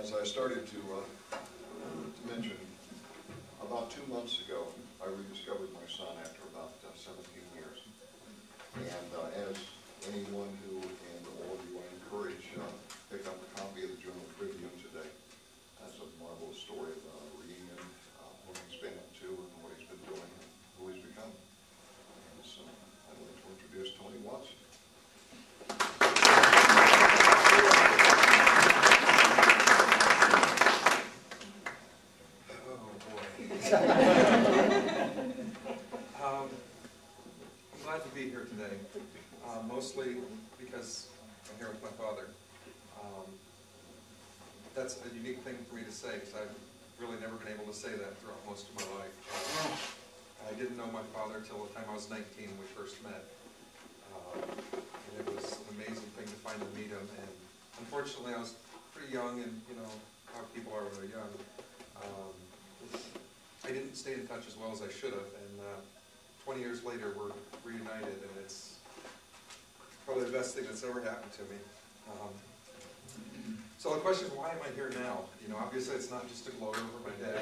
As I started to mention, about 2 months ago, I rediscovered my son after about 17 years. And as anyone who, and all of you, I encourage, pick up a copy of the Journal Tribune today. That's a marvelous story of reunion, what he's been up to and what he's been doing and who he's become. And so I'd like to introduce Tony Watson. I'm glad to be here today, mostly because I'm here with my father. That's a unique thing for me to say, because I've really never been able to say that throughout most of my life. I didn't know my father till the time I was 19 when we first met. And it was an amazing thing to finally meet him. And unfortunately, I was pretty young, and you know how people are when they're young. I didn't stay in touch as well as I should have, and 20 years later we're reunited, and it's probably the best thing that's ever happened to me. So the question is, why am I here now? You know, obviously it's not just to gloat over my dad.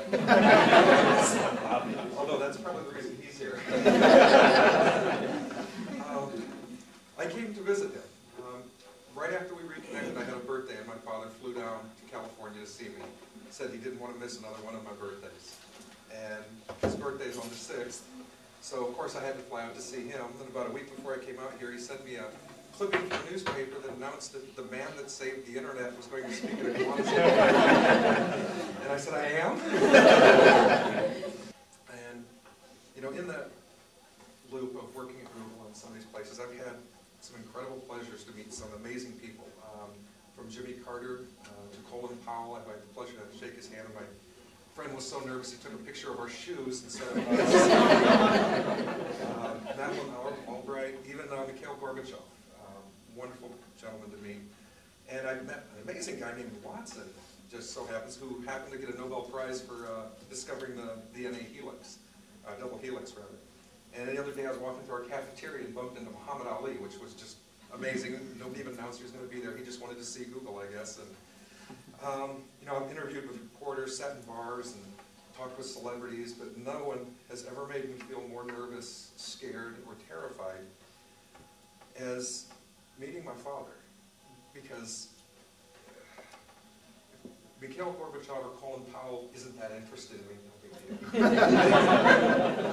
Although that's probably the reason he's here. I came to visit him. Right after we reconnected, I had a birthday, and my father flew down to California to see me. Said he didn't want to miss another one of my birthdays. And his birthday is on the 6th, so of course I had to fly out to see him. And about a week before I came out here, he sent me a clipping from a newspaper that announced that the man that saved the internet was going to speak at a Kiwanis. And I said, I am? And, you know, in that loop of working at Google and some of these places, I've had some incredible pleasures to meet some amazing people. From Jimmy Carter to Colin Powell, I've had the pleasure to shake his hand, and my friend was so nervous he took a picture of our shoes and said, Madeline Albright, even Mikhail Gorbachev, wonderful gentleman to meet. And I met an amazing guy named Watson, just so happens, who happened to get a Nobel Prize for discovering the DNA helix, double helix rather. And the other day I was walking through our cafeteria and bumped into Muhammad Ali, which was just amazing. Nobody even announced he was going to be there. He just wanted to see Google, I guess. And you know, I've interviewed with reporters, sat in bars, and talked with celebrities, but no one has ever made me feel more nervous, scared, or terrified as meeting my father. Because Mikhail Gorbachev or Colin Powell isn't that interested in me. No big deal.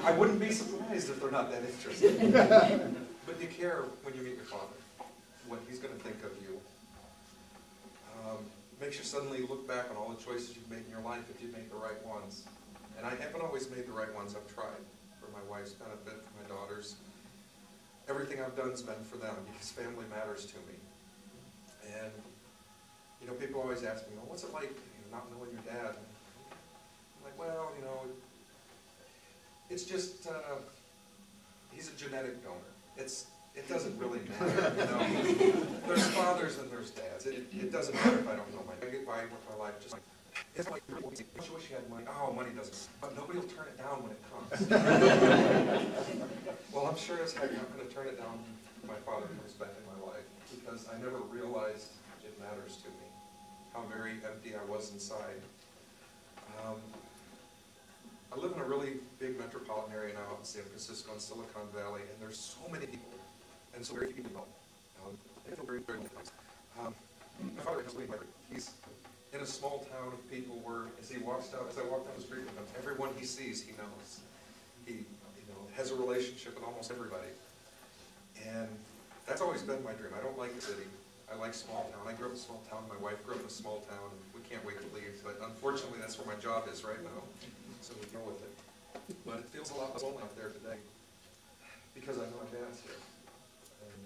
I wouldn't be surprised if they're not that interested. But you care when you meet your father, what he's going to think of you. Makes you suddenly look back on all the choices you've made in your life if you make the right ones. And I haven't always made the right ones. I've tried for my wife's benefit, for my daughters. Everything I've done has been for them because family matters to me. And you know, people always ask me, well, what's it like, you know, not knowing your dad? And I'm like, well, you know, it's just he's a genetic donor. It doesn't really matter, you know. There's fathers and there's dads. It doesn't matter if I don't know my dad. I get by with my life just like, it's like, don't you wish you had money? Oh, money doesn't, but nobody will turn it down when it comes. Well, I'm sure as heck I'm going to turn it down when my father comes back in my life, because I never realized it matters to me, how very empty I was inside. I live in a really big metropolitan area now in San Francisco and Silicon Valley, and there's so many people, and so very few people know. I feel very, very lonely. My father has lived he's in a small town of people where, as I walk down the street with him, everyone he sees, he knows. He, you know, has a relationship with almost everybody. And that's always been my dream. I don't like the city. I like small town. I grew up in a small town. My wife grew up in a small town, and we can't wait to leave. But unfortunately, that's where my job is right now. So we go with it. But it feels a lot less lonely out there today because I know my dad's here. And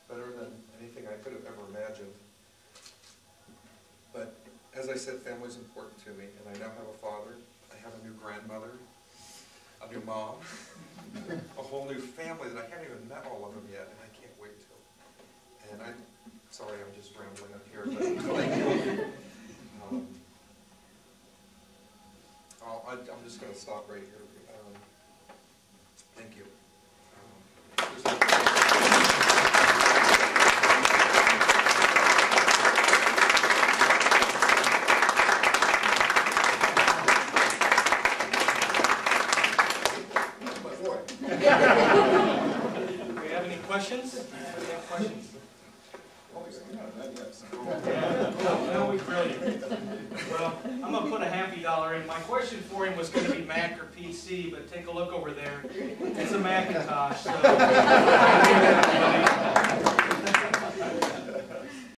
better than anything I could have ever imagined. But as I said, family is important to me, and I now have a father. I have a new grandmother, a new mom, a whole new family that I haven't even met all of them yet, and I can't wait to. And I'm sorry, I'm just rambling up here, but thank you. I'm just going to stop right here. Thank you. Macs. Yeah, no, we brilliant. Well, I'm going to put a happy dollar in. My question for him was going to be Mac or PC, but take a look over there. It's a Macintosh. So.